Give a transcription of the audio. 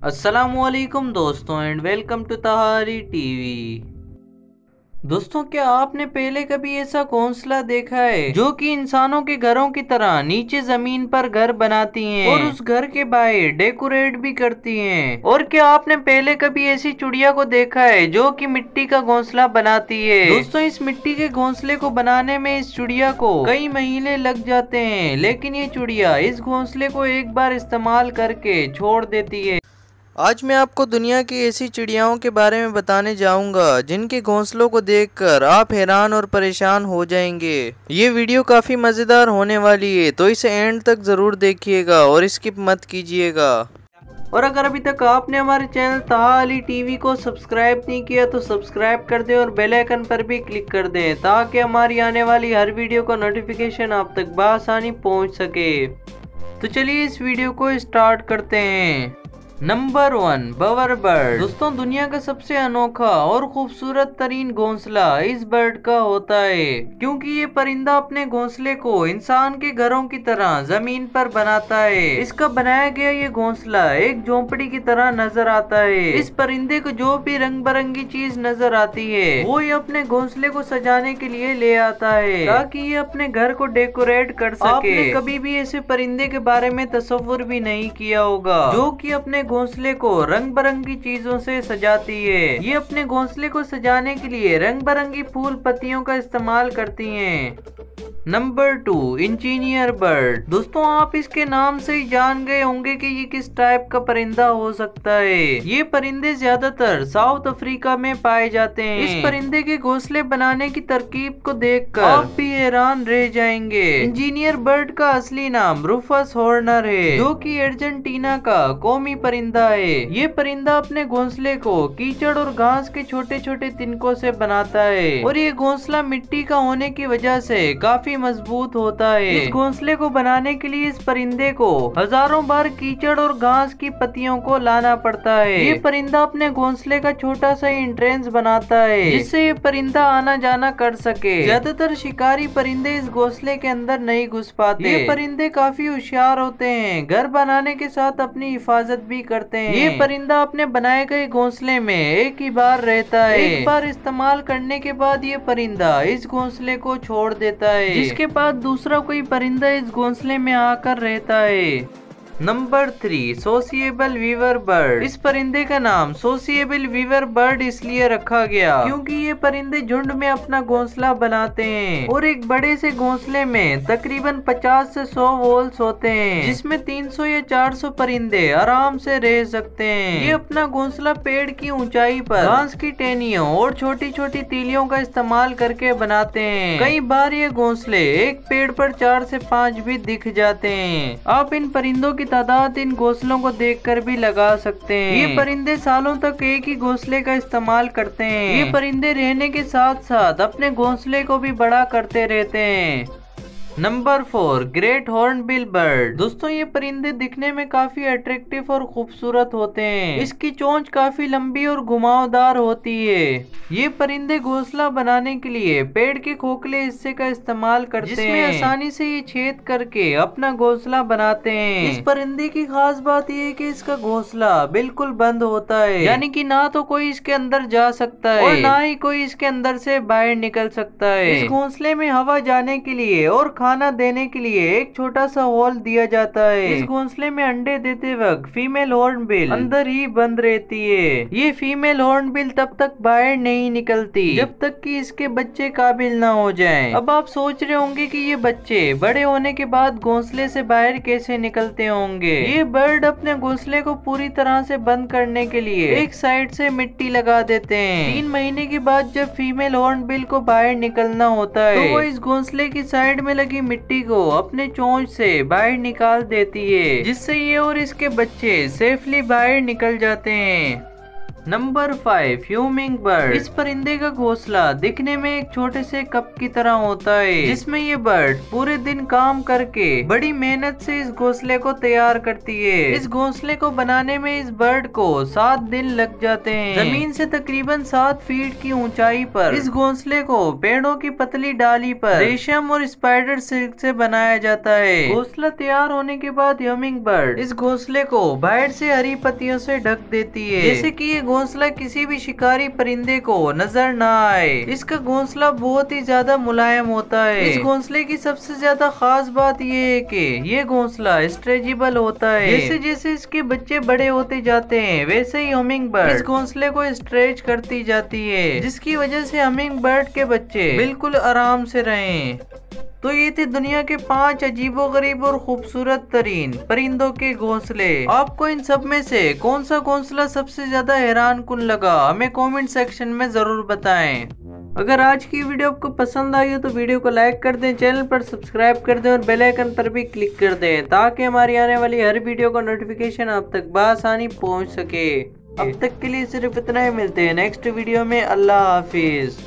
अस्सलामुअलैकुम दोस्तों and welcome to Tahari TV. दोस्तों, क्या आपने पहले कभी ऐसा घोंसला देखा है जो कि इंसानों के घरों की तरह नीचे जमीन पर घर बनाती हैं और उस घर के बाहर डेकोरेट भी करती हैं? और क्या आपने पहले कभी ऐसी चिड़िया को देखा है जो कि मिट्टी का घोंसला बनाती है? दोस्तों, इस मिट्टी के घोंसले को बनाने में इस चिड़िया को कई महीने लग जाते हैं, लेकिन ये चिड़िया इस घोंसले को एक बार इस्तेमाल करके छोड़ देती है। आज मैं आपको दुनिया की ऐसी चिड़ियाओं के बारे में बताने जाऊंगा जिनके घोंसलों को देखकर आप हैरान और परेशान हो जाएंगे। ये वीडियो काफ़ी मज़ेदार होने वाली है, तो इसे एंड तक ज़रूर देखिएगा और स्किप मत कीजिएगा। और अगर अभी तक आपने हमारे चैनल तहारी टीवी को सब्सक्राइब नहीं किया तो सब्सक्राइब कर दें और बेल आइकन पर भी क्लिक कर दें ताकि हमारी आने वाली हर वीडियो का नोटिफिकेशन आप तक बआसानी पहुँच सके। तो चलिए इस वीडियो को स्टार्ट करते हैं। Number 1, bower bird. दोस्तों, दुनिया का सबसे अनोखा और खूबसूरत तरीन घोंसला इस बर्ड का होता है, क्योंकि ये परिंदा अपने घोंसले को इंसान के घरों की तरह जमीन पर बनाता है। इसका बनाया गया ये घोंसला एक झोंपड़ी की तरह नजर आता है। इस परिंदे को जो भी रंग बिरंगी चीज नजर आती है वो ये अपने घोंसले को सजाने के लिए ले आता है ताकि ये अपने घर को डेकोरेट कर सके। आपने कभी भी ऐसे परिंदे के बारे में तस्वुर भी नहीं किया होगा जो कि अपने घोंसले को रंग बिरंगी चीजों से सजाती है। ये अपने घोंसले को सजाने के लिए रंग बिरंगी फूल पत्तियों का इस्तेमाल करती हैं। Number 2, engineer bird. दोस्तों, आप इसके नाम से ही जान गए होंगे कि ये किस टाइप का परिंदा हो सकता है। ये परिंदे ज्यादातर साउथ अफ्रीका में पाए जाते हैं। इस परिंदे के घोंसले बनाने की तरकीब को देखकर आप भी हैरान रह जाएंगे। इंजीनियर बर्ड का असली नाम रूफस हॉर्नर है, जो कि अर्जेंटीना का कौमी परिंदा है। ये परिंदा अपने घोंसले को कीचड़ और घास के छोटे छोटे तिनकों से बनाता है और ये घोंसला मिट्टी का होने की वजह से काफी मजबूत होता है। इस घोंसले को बनाने के लिए इस परिंदे को हजारों बार कीचड़ और घास की पत्तियों को लाना पड़ता है। ये परिंदा अपने घोंसले का छोटा सा एंट्रेंस बनाता है जिससे ये परिंदा आना जाना कर सके। ज्यादातर शिकारी परिंदे इस घोंसले के अंदर नहीं घुस पाते। ये परिंदे काफी होशियार होते हैं, घर बनाने के साथ अपनी हिफाजत भी करते हैं। ये परिंदा अपने बनाए गए घोंसले में एक ही बार रहता है। एक बार इस्तेमाल करने के बाद ये परिंदा इस घोंसले को छोड़ देता है, जिसके बाद दूसरा कोई परिंदा इस घोंसले में आकर रहता है। Number 3, sociable weaver bird. इस परिंदे का नाम सोशिएबल वीवर बर्ड इसलिए रखा गया क्योंकि ये परिंदे झुंड में अपना घोंसला बनाते हैं और एक बड़े से घोंसले में तकरीबन 50 से 100 वॉल्स होते हैं, जिसमें 300 या 400 परिंदे आराम से रह सकते हैं। ये अपना घोंसला पेड़ की ऊंचाई पर घास की टहनियों और छोटी छोटी तीलियों का इस्तेमाल करके बनाते हैं। कई बार ये घोंसले एक पेड़ पर 4 से 5 भी दिख जाते हैं। आप इन परिंदों की तादाद इन घोंसलों को देखकर भी लगा सकते हैं। ये परिंदे सालों तक एक ही घोंसले का इस्तेमाल करते हैं। ये परिंदे रहने के साथ साथ अपने घोंसले को भी बड़ा करते रहते हैं। Number 4, great hornbill bird. दोस्तों, ये परिंदे दिखने में काफी अट्रैक्टिव और खूबसूरत होते हैं। इसकी चोंच काफी लंबी और घुमावदार होती है। ये परिंदे घोंसला बनाने के लिए पेड़ के खोखले हिस्से का इस्तेमाल करते हैं, जिसमें आसानी से ये छेद करके अपना घोंसला बनाते हैं। इस परिंदे की खास बात यह है कि इसका घोंसला बिल्कुल बंद होता है, यानी कि ना तो कोई इसके अंदर जा सकता है और ना ही कोई इसके अंदर से बाहर निकल सकता है। इस घोंसले में हवा जाने के लिए और खाना देने के लिए एक छोटा सा होल दिया जाता है। इस घोंसले में अंडे देते वक्त फीमेल हॉर्नबिल अंदर ही बंद रहती है। ये फीमेल हॉर्नबिल तब तक बाहर नहीं निकलती जब तक कि इसके बच्चे काबिल ना हो जाएं। अब आप सोच रहे होंगे कि ये बच्चे बड़े होने के बाद घोंसले से बाहर कैसे निकलते होंगे। ये बर्ड अपने घोंसले को पूरी तरह से बंद करने के लिए एक साइड से मिट्टी लगा देते हैं। 3 महीने के बाद जब फीमेल हॉर्नबिल को बाहर निकलना होता है तो वो इस घोंसले की साइड में लगी मिट्टी को अपने चोंच से बाहर निकाल देती है, जिससे ये और इसके बच्चे सेफली बाहर निकल जाते हैं। Number 5 humming bird. इस परिंदे का घोंसला दिखने में एक छोटे से कप की तरह होता है, जिसमें ये बर्ड पूरे दिन काम करके बड़ी मेहनत से इस घोंसले को तैयार करती है। इस घोंसले को बनाने में इस बर्ड को 7 दिन लग जाते हैं। जमीन से तकरीबन 7 फीट की ऊंचाई पर इस घोंसले को पेड़ों की पतली डाली पर रेशम और स्पाइडर सिल्क से बनाया जाता है। घोंसला तैयार होने के बाद ह्यूमिंग बर्ड इस घोंसले को बाहर से हरी पत्तियों से ढक देती है, जैसे कि ये घोंसला किसी भी शिकारी परिंदे को नजर न आए। इसका घोंसला बहुत ही ज्यादा मुलायम होता है। इस घोंसले की सबसे ज्यादा खास बात यह है कि ये घोंसला स्ट्रेचेबल होता है। जैसे जैसे इसके बच्चे बड़े होते जाते हैं, वैसे ही हमिंग बर्ड इस घोंसले को स्ट्रेच करती जाती है, जिसकी वजह से हमिंग बर्ड के बच्चे बिल्कुल आराम से रहें। तो ये थे दुनिया के 5 अजीबोगरीब और खूबसूरत तरीन परिंदों के घोंसले। आपको इन सब में से कौन सा घोंसला सबसे ज्यादा हैरान कुन लगा, हमें कमेंट सेक्शन में जरूर बताएं। अगर आज की वीडियो आपको पसंद आई हो तो वीडियो को लाइक कर दें, चैनल पर सब्सक्राइब कर दें और बेल आइकन पर भी क्लिक कर दें, ताकि हमारी आने वाली हर वीडियो का नोटिफिकेशन आप तक बआसानी पहुंच सके। अब तक के लिए सिर्फ इतना ही, मिलते हैं नेक्स्ट वीडियो में। अल्लाह हाफिज।